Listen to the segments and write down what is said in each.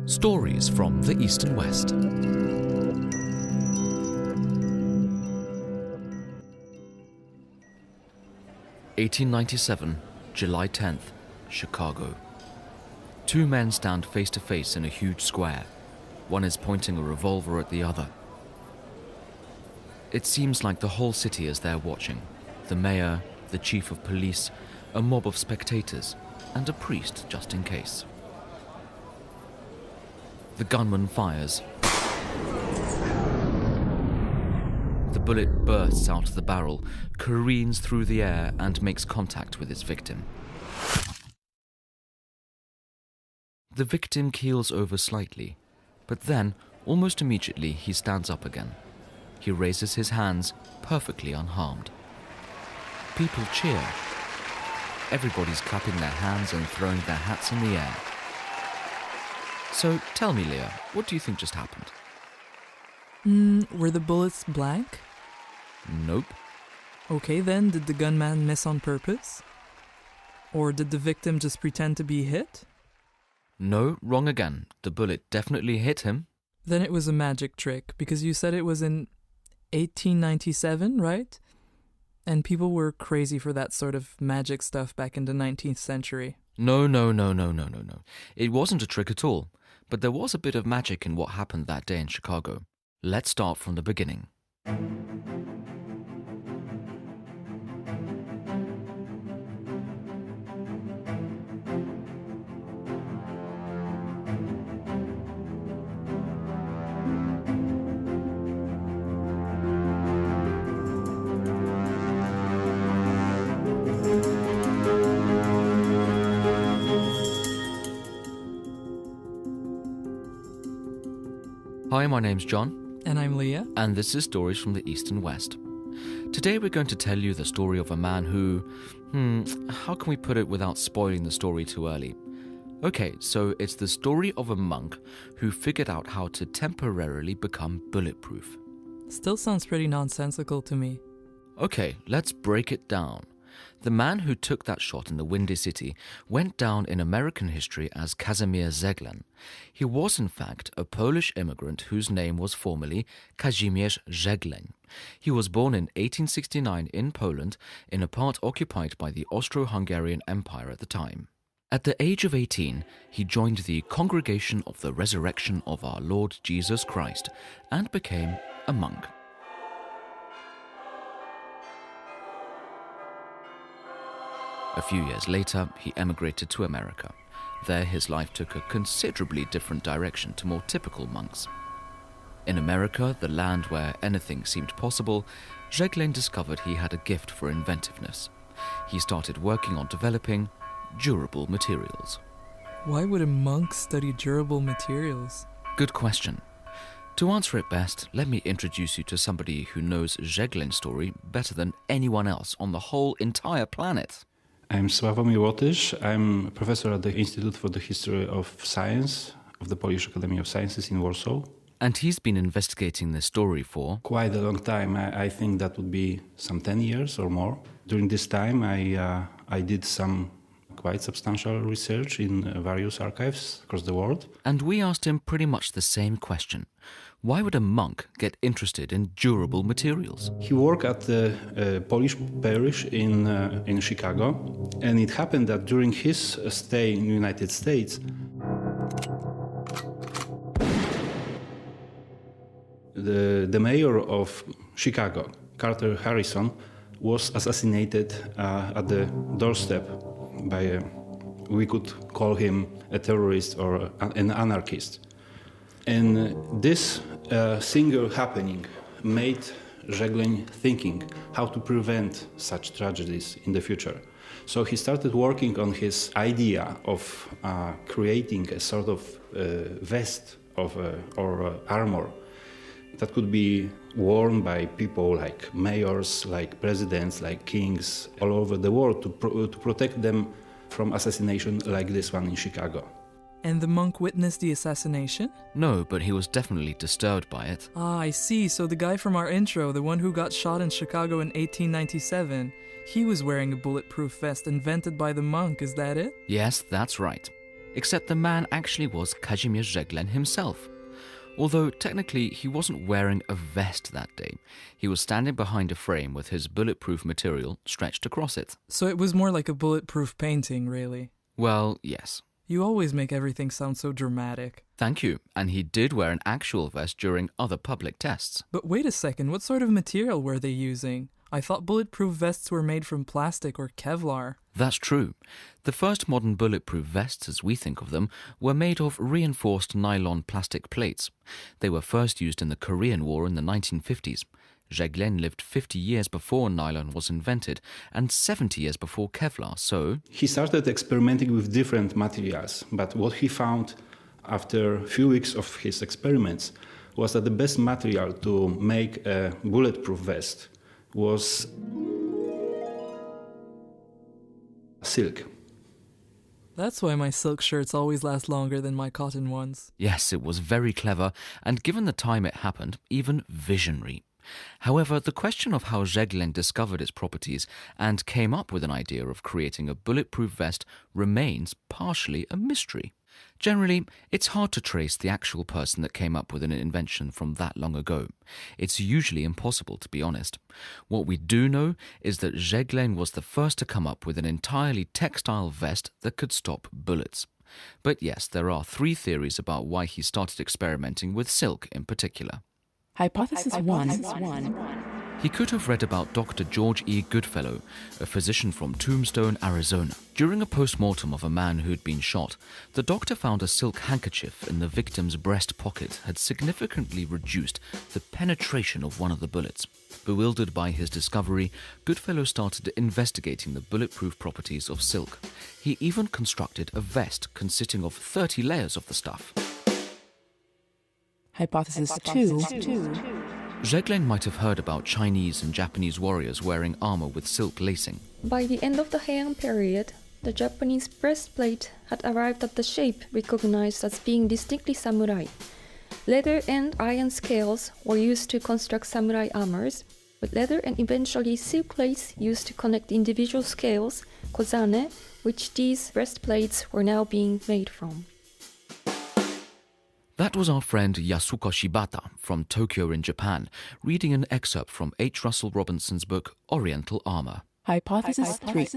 Stories from the East and West. (1897), July 10th, Chicago. Two men stand face to face in a huge square. One is pointing a revolver at the other. It seems like the whole city is there watching. The mayor, the chief of police, a mob of spectators, and a priest just in case. The gunman fires. The bullet bursts out of the barrel, careens through the air, and makes contact with its victim. The victim keels over slightly, but then, almost immediately, he stands up again. He raises his hands, perfectly unharmed. People cheer. Everybody's clapping their hands and throwing their hats in the air. So tell me, Lea, what do you think just happened? Were the bullets blank? Nope. Okay then, did the gunman miss on purpose? Or did the victim just pretend to be hit? No, wrong again. The bullet definitely hit him. Then it was a magic trick, because you said it was in 1897, right? And people were crazy for that sort of magic stuff back in the 19th century. No. It wasn't a trick at all, but there was a bit of magic in what happened that day in Chicago. Let's start from the beginning. Hi, my name's John. And I'm Lea. And this is Stories from the East and West. Today we're going to tell you the story of a man who, how can we put it without spoiling the story too early? Okay, so it's the story of a monk who figured out how to temporarily become bulletproof. Still sounds pretty nonsensical to me. Okay, let's break it down. The man who took that shot in the Windy City went down in American history as Kazimierz Żegleń. He was, in fact, a Polish immigrant whose name was formerly Kazimierz Żegleń. He was born in 1869 in Poland, in a part occupied by the Austro-Hungarian Empire at the time. At the age of 18, he joined the Congregation of the Resurrection of Our Lord Jesus Christ and became a monk. A few years later, he emigrated to America. There, his life took a considerably different direction to more typical monks. In America, the land where anything seemed possible, Żegleń discovered he had a gift for inventiveness. He started working on developing durable materials. Why would a monk study durable materials? Good question. To answer it best, let me introduce you to somebody who knows Żegleń's story better than anyone else on the whole entire planet. I'm Sławomir Łotysz. I'm a professor at the Institute for the History of Science of the Polish Academy of Sciences in Warsaw. And he's been investigating this story for quite a long time. I think that would be some 10 years or more. During this time, I did some quite substantial research in various archives across the world. And we asked him pretty much the same question. Why would a monk get interested in durable materials? He worked at the Polish parish in Chicago, and it happened that during his stay in the United States, the mayor of Chicago, Carter Harrison, was assassinated at the doorstep by we could call him a terrorist or an anarchist. And this single happening made Żegleń thinking how to prevent such tragedies in the future. So he started working on his idea of creating a sort of vest or armor that could be worn by people like mayors, like presidents, like kings all over the world to protect them from assassination like this one in Chicago. And the monk witnessed the assassination? No, but he was definitely disturbed by it. Ah, I see. So the guy from our intro, the one who got shot in Chicago in 1897, he was wearing a bulletproof vest invented by the monk, is that it? Yes, that's right. Except the man actually was Kazimierz Żegleń himself. Although technically he wasn't wearing a vest that day. He was standing behind a frame with his bulletproof material stretched across it. So it was more like a bulletproof painting, really. Well, yes. You always make everything sound so dramatic. Thank you. And he did wear an actual vest during other public tests. But wait a second, what sort of material were they using? I thought bulletproof vests were made from plastic or Kevlar. That's true. The first modern bulletproof vests, as we think of them, were made of reinforced nylon plastic plates. They were first used in the Korean War in the 1950s. Żegleń lived 50 years before nylon was invented and 70 years before Kevlar, so... He started experimenting with different materials, but what he found after a few weeks of his experiments was that the best material to make a bulletproof vest was silk. That's why my silk shirts always last longer than my cotton ones. Yes, it was very clever, and given the time it happened, even visionary. However, the question of how Żegleń discovered its properties and came up with an idea of creating a bulletproof vest remains partially a mystery. Generally, it's hard to trace the actual person that came up with an invention from that long ago. It's usually impossible, to be honest. What we do know is that Żegleń was the first to come up with an entirely textile vest that could stop bullets. But yes, there are 3 theories about why he started experimenting with silk in particular. Hypothesis 1. He could have read about Dr. George E. Goodfellow, a physician from Tombstone, Arizona. During a post-mortem of a man who'd been shot, the doctor found a silk handkerchief in the victim's breast pocket had significantly reduced the penetration of one of the bullets. Bewildered by his discovery, Goodfellow started investigating the bulletproof properties of silk. He even constructed a vest consisting of 30 layers of the stuff. Hypothesis 2. Żegleń might have heard about Chinese and Japanese warriors wearing armor with silk lacing. By the end of the Heian period, the Japanese breastplate had arrived at the shape recognized as being distinctly samurai. Leather and iron scales were used to construct samurai armors, with leather and eventually silk lace used to connect individual scales, kozane, which these breastplates were now being made from. That was our friend Yasuko Shibata from Tokyo in Japan, reading an excerpt from H. Russell Robinson's book Oriental Armor. Hypothesis 3.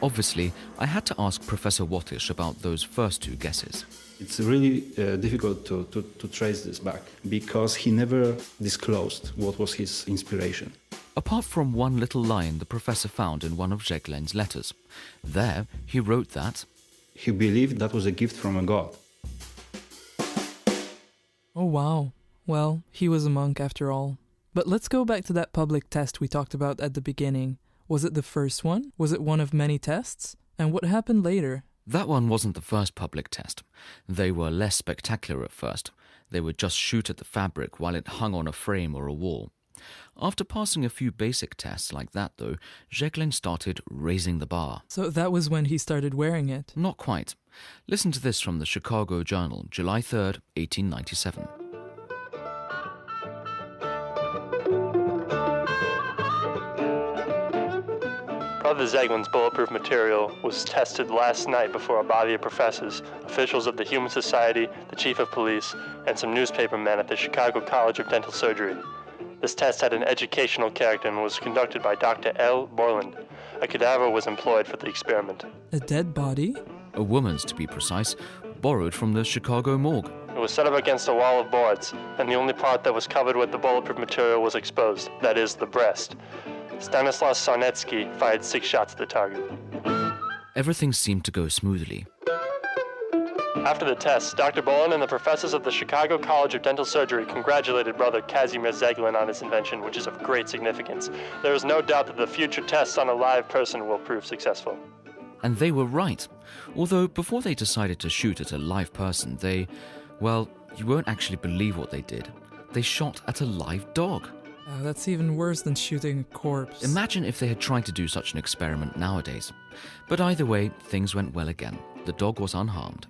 Obviously, I had to ask Professor Wattish about those first 2 guesses. It's really difficult to trace this back because he never disclosed what was his inspiration. Apart from one little line the professor found in one of Żegleń's letters. There, he wrote that he believed that was a gift from a god. Oh wow. Well, he was a monk after all. But let's go back to that public test we talked about at the beginning. Was it the first one? Was it one of many tests? And what happened later? That one wasn't the first public test. They were less spectacular at first. They would just shoot at the fabric while it hung on a frame or a wall. After passing a few basic tests like that, though, Żegleń started raising the bar. So that was when he started wearing it? Not quite. Listen to this from the Chicago Journal, July 3rd, 1897. Brother Żeglen's bulletproof material was tested last night before a body of professors, officials of the Human Society, the chief of police, and some newspapermen at the Chicago College of Dental Surgery. This test had an educational character and was conducted by Dr. L. Borland. A cadaver was employed for the experiment. A dead body? A woman's, to be precise, borrowed from the Chicago morgue. It was set up against a wall of boards, and the only part that was covered with the bulletproof material was exposed, that is, the breast. Stanislaus Sarnecki fired 6 shots at the target. Everything seemed to go smoothly. After the test, Dr. Bolin and the professors of the Chicago College of Dental Surgery congratulated brother Kazimierz Żegleń on his invention, which is of great significance. There is no doubt that the future tests on a live person will prove successful. And they were right. Although before they decided to shoot at a live person, well, you won't actually believe what they did. They shot at a live dog. That's even worse than shooting a corpse. Imagine if they had tried to do such an experiment nowadays. But either way, things went well again. The dog was unharmed.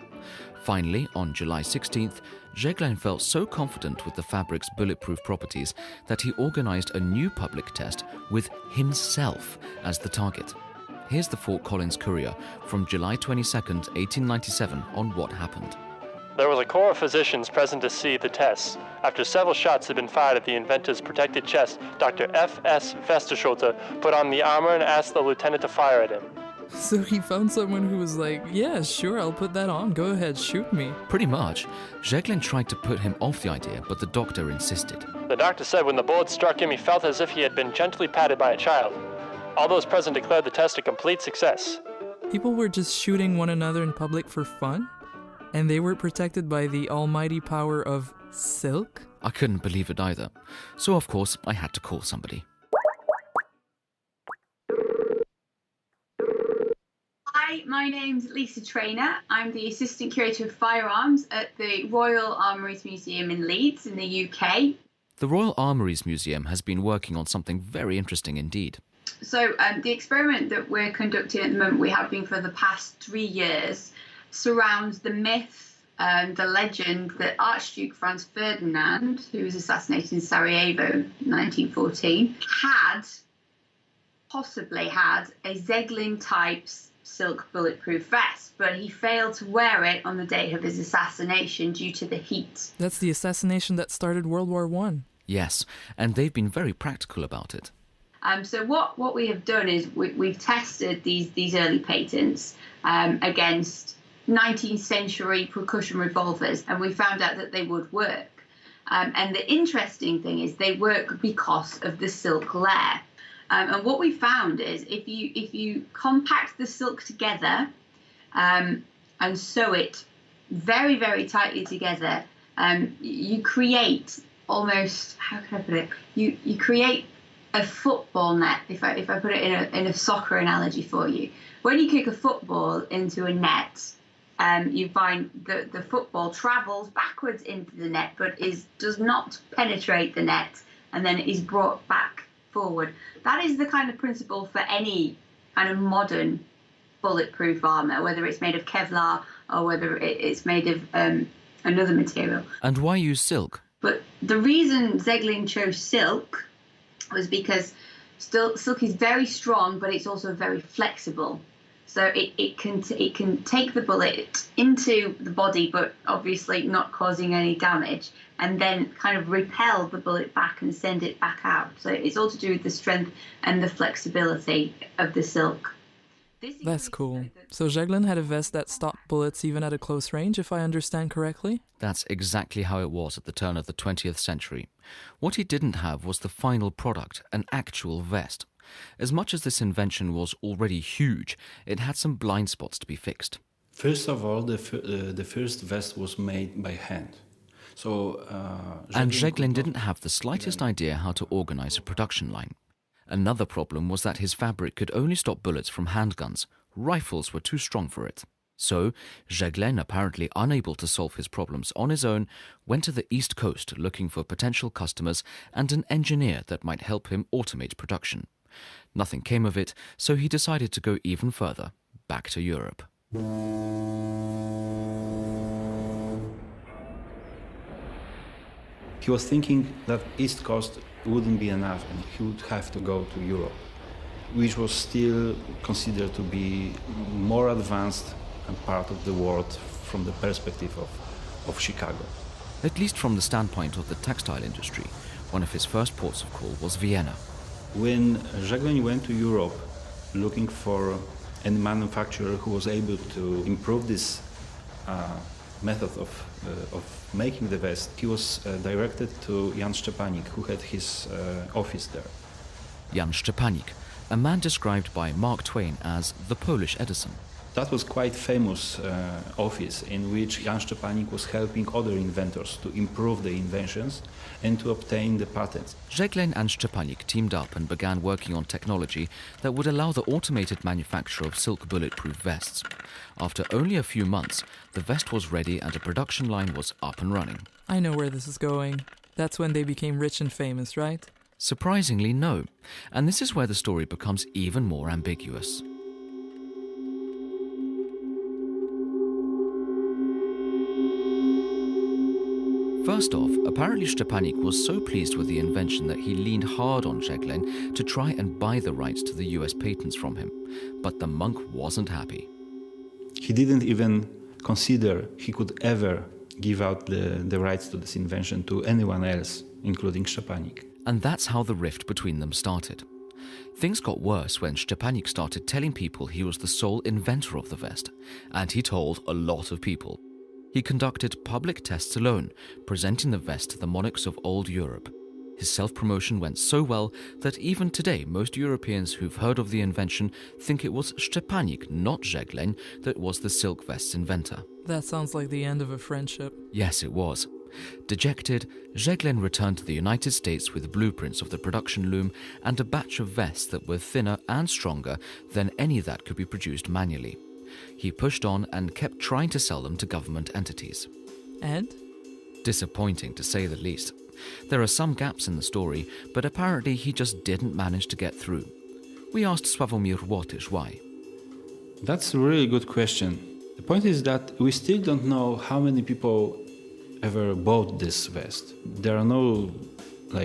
Finally, on July 16th, Żegleń felt so confident with the fabric's bulletproof properties that he organized a new public test with himself as the target. Here's the Fort Collins Courier from July 22nd, 1897 on what happened. There was a corps of physicians present to see the tests. After several shots had been fired at the inventor's protected chest, Dr. F.S. Westerschulze put on the armor and asked the lieutenant to fire at him. So he found someone who was like, yeah, sure, I'll put that on. Go ahead, shoot me. Pretty much. Żegleń tried to put him off the idea, but the doctor insisted. The doctor said when the bullet struck him, he felt as if he had been gently patted by a child. All those present declared the test a complete success. People were just shooting one another in public for fun? And they were protected by the almighty power of silk? I couldn't believe it either. So of course, I had to call somebody. Hi, my name's Lisa Trainer. I'm the Assistant Curator of Firearms at the Royal Armouries Museum in Leeds in the UK. The Royal Armouries Museum has been working on something very interesting indeed. So the experiment that we're conducting at the moment, we have been for the past 3 years, surrounds the myth, the legend that Archduke Franz Ferdinand, who was assassinated in Sarajevo in 1914, possibly had a Żegleń-type silk bulletproof vest, but he failed to wear it on the date of his assassination due to the heat. That's the assassination that started World War I. Yes, and they've been very practical about it. So what we have done is we've tested these early patents against 19th century percussion revolvers, and we found out that they would work. And the interesting thing is they work because of the silk layer. And what we found is if you compact the silk together and sew it very, very tightly together, you create almost, how can I put it? You create a football net, if I put it in a soccer analogy for you. When you kick a football into a net, you find that the football travels backwards into the net, but does not penetrate the net, and then is brought back forward. That is the kind of principle for any kind of modern bulletproof armor, whether it's made of Kevlar or whether it's made of another material. And why use silk? But the reason Żegleń chose silk was because silk is very strong, but it's also very flexible. So it can take the bullet into the body, but obviously not causing any damage, and then kind of repel the bullet back and send it back out. So it's all to do with the strength and the flexibility of the silk. That's cool. So Żegleń had a vest that stopped bullets even at a close range, if I understand correctly? That's exactly how it was at the turn of the 20th century. What he didn't have was the final product, an actual vest. As much as this invention was already huge, it had some blind spots to be fixed. First of all, the first vest was made by hand. And Żegleń didn't have the slightest idea how to organize a production line. Another problem was that his fabric could only stop bullets from handguns. Rifles were too strong for it. So, Żegleń, apparently unable to solve his problems on his own, went to the East Coast looking for potential customers and an engineer that might help him automate production. Nothing came of it, so he decided to go even further, back to Europe. He was thinking that East Coast wouldn't be enough and he would have to go to Europe, which was still considered to be more advanced and part of the world from the perspective of Chicago. At least from the standpoint of the textile industry, one of his first ports of call was Vienna. When Żegleń went to Europe looking for a manufacturer who was able to improve this method of making the vest, he was directed to Jan Szczepanik, who had his office there. Jan Szczepanik, a man described by Mark Twain as the Polish Edison. That was quite famous office in which Jan Szczepanik was helping other inventors to improve the inventions and to obtain the patents. Żegleń and Szczepanik teamed up and began working on technology that would allow the automated manufacture of silk bulletproof vests. After only a few months, the vest was ready and a production line was up and running. I know where this is going. That's when they became rich and famous, right? Surprisingly, no. And this is where the story becomes even more ambiguous. First off, apparently Szczepanik was so pleased with the invention that he leaned hard on Żegleń to try and buy the rights to the US patents from him. But the monk wasn't happy. He didn't even consider he could ever give out the rights to this invention to anyone else, including Szczepanik. And that's how the rift between them started. Things got worse when Szczepanik started telling people he was the sole inventor of the vest, and he told a lot of people. He conducted public tests alone, presenting the vest to the monarchs of old Europe. His self-promotion went so well that even today most Europeans who've heard of the invention think it was Szczepanik, not Żegleń, that was the silk vest's inventor. That sounds like the end of a friendship. Yes, it was. Dejected, Żegleń returned to the United States with blueprints of the production loom and a batch of vests that were thinner and stronger than any that could be produced manually. He pushed on and kept trying to sell them to government entities. And? Disappointing, to say the least. There are some gaps in the story, but apparently he just didn't manage to get through. We asked Sławomir Łotysz why. That's a really good question. The point is that we still don't know how many people ever bought this vest. There are no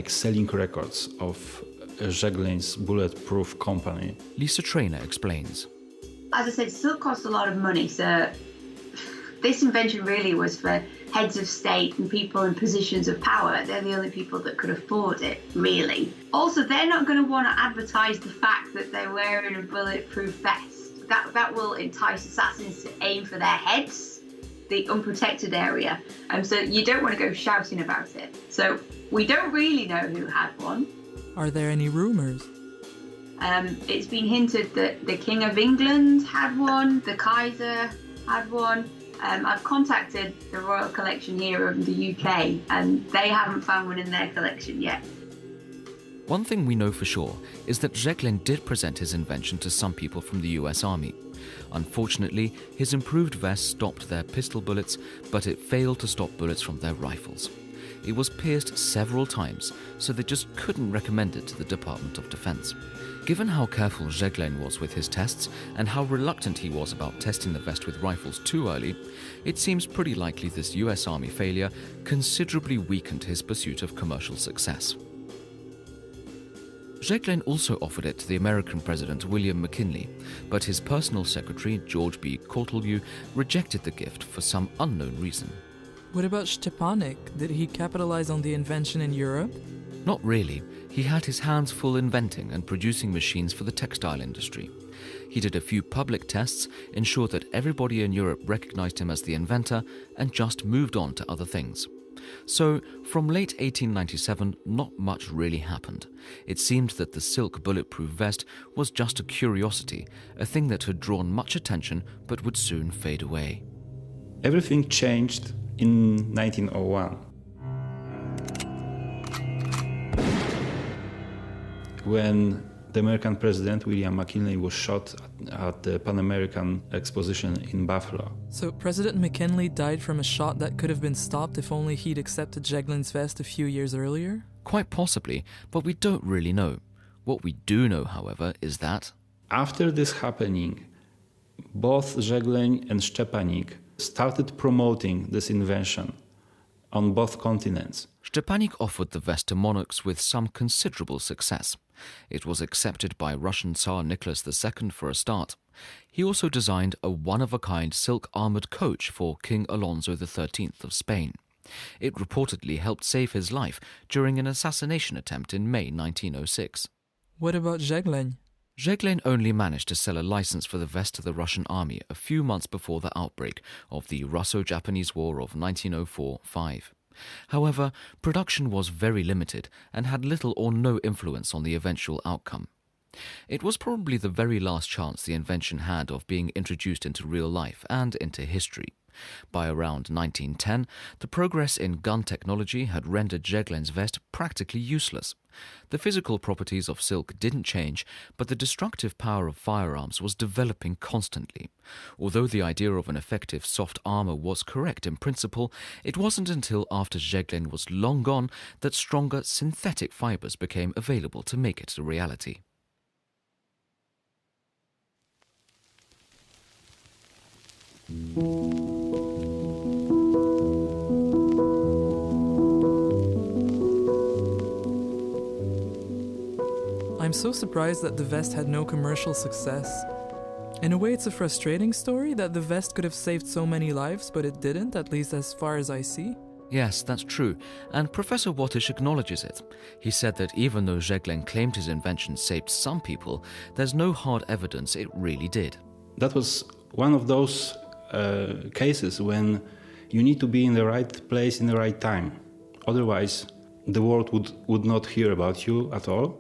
selling records of Żegleń's Bulletproof company. Lisa Trainer explains. As I said, silk costs a lot of money, so this invention really was for heads of state and people in positions of power. They're the only people that could afford it, really. Also, they're not going to want to advertise the fact that they're wearing a bulletproof vest. That will entice assassins to aim for their heads, the unprotected area. So you don't want to go shouting about it. So we don't really know who had one. Are there any rumors? It's been hinted that the King of England had one, the Kaiser had one. I've contacted the Royal Collection here in the UK, and they haven't found one in their collection yet. One thing we know for sure is that Żegleń did present his invention to some people from the US Army. Unfortunately, his improved vest stopped their pistol bullets, but it failed to stop bullets from their rifles. It was pierced several times, so they just couldn't recommend it to the Department of Defense. Given how careful Żegleń was with his tests and how reluctant he was about testing the vest with rifles too early, it seems pretty likely this US Army failure considerably weakened his pursuit of commercial success. Żegleń also offered it to the American President William McKinley, but his personal secretary, George B. Cortelyou, rejected the gift for some unknown reason. What about Szczepanik? Did he capitalize on the invention in Europe? Not really. He had his hands full inventing and producing machines for the textile industry. He did a few public tests, ensured that everybody in Europe recognized him as the inventor, and just moved on to other things. So, from late 1897, not much really happened. It seemed that the silk bulletproof vest was just a curiosity, a thing that had drawn much attention but would soon fade away. Everything changed in 1901. When the American president, William McKinley, was shot at the Pan American Exposition in Buffalo. So President McKinley died from a shot that could have been stopped if only he'd accepted Żegleń's vest a few years earlier? Quite possibly, but we don't really know. What we do know, however, is that after this happening, both Żegleń and Szczepanik started promoting this invention on both continents. Szczepanik offered the vest to monarchs with some considerable success. It was accepted by Russian Tsar Nicholas II for a start. He also designed a one-of-a-kind silk armoured coach for King Alonso XIII of Spain. It reportedly helped save his life during an assassination attempt in May 1906. What about Żegleń? Żegleń only managed to sell a license for the vest to the Russian army a few months before the outbreak of the Russo-Japanese War of 1904-05. However, production was very limited and had little or no influence on the eventual outcome. It was probably the very last chance the invention had of being introduced into real life and into history. By around 1910, the progress in gun technology had rendered Żegleń's vest practically useless. The physical properties of silk didn't change, but the destructive power of firearms was developing constantly. Although the idea of an effective soft armor was correct in principle, it wasn't until after Żegleń was long gone that stronger synthetic fibers became available to make it a reality. I'm so surprised that the vest had no commercial success. In a way, it's a frustrating story that the vest could have saved so many lives, but it didn't, at least as far as I see. Yes, that's true, and Professor Wattish acknowledges it. He said that even though Żegleń claimed his invention saved some people, there's no hard evidence it really did. That was one of those cases when you need to be in the right place in the right time. Otherwise, the world would not hear about you at all.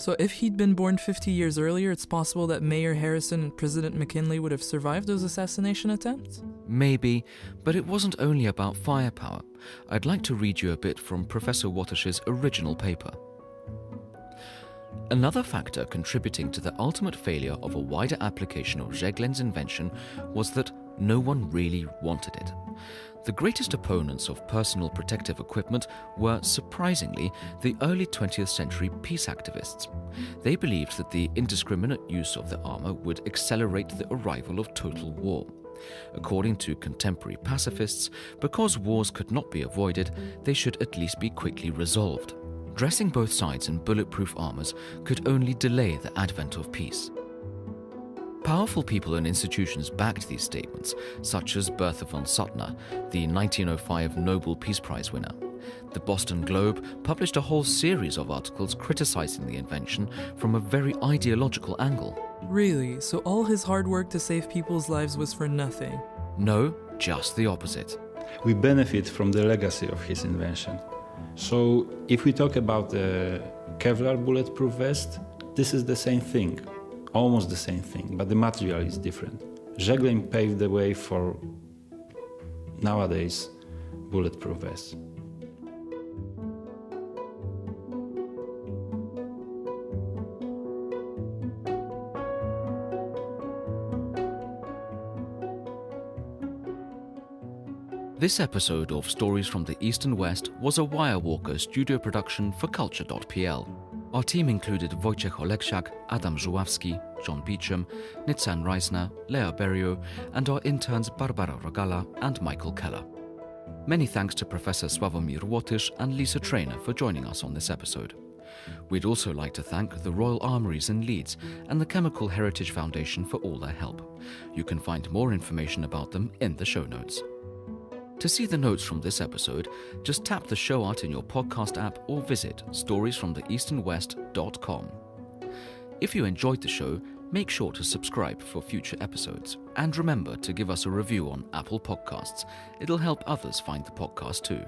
So if he'd been born 50 years earlier, it's possible that Mayor Harrison and President McKinley would have survived those assassination attempts? Maybe, but it wasn't only about firepower. I'd like to read you a bit from Professor Wattish's original paper. Another factor contributing to the ultimate failure of a wider application of Żeglen's invention was that no one really wanted it. The greatest opponents of personal protective equipment were, surprisingly, the early 20th century peace activists. They believed that the indiscriminate use of the armor would accelerate the arrival of total war. According to contemporary pacifists, because wars could not be avoided, they should at least be quickly resolved. Dressing both sides in bulletproof armors could only delay the advent of peace. Powerful people and institutions backed these statements, such as Bertha von Suttner, the 1905 Nobel Peace Prize winner. The Boston Globe published a whole series of articles criticizing the invention from a very ideological angle. Really? So all his hard work to save people's lives was for nothing? No, just the opposite. We benefit from the legacy of his invention. So if we talk about the Kevlar bulletproof vest, this is the same thing. Almost the same thing, but the material is different. Żegleń paved the way for nowadays bulletproof vests. This episode of Stories from the East and West was a Wirewalker studio production for Culture.pl. Our team included Wojciech Oleksiak, Adam Żuławski, John Beecham, Nitzan Reisner, Lea Berio, and our interns Barbara Rogala and Michael Keller. Many thanks to Professor Sławomir Wattish and Lisa Trainer for joining us on this episode. We'd also like to thank the Royal Armouries in Leeds and the Chemical Heritage Foundation for all their help. You can find more information about them in the show notes. To see the notes from this episode, just tap the show art in your podcast app or visit storiesfromtheeastandwest.com. If you enjoyed the show, make sure to subscribe for future episodes. And remember to give us a review on Apple Podcasts. It'll help others find the podcast too.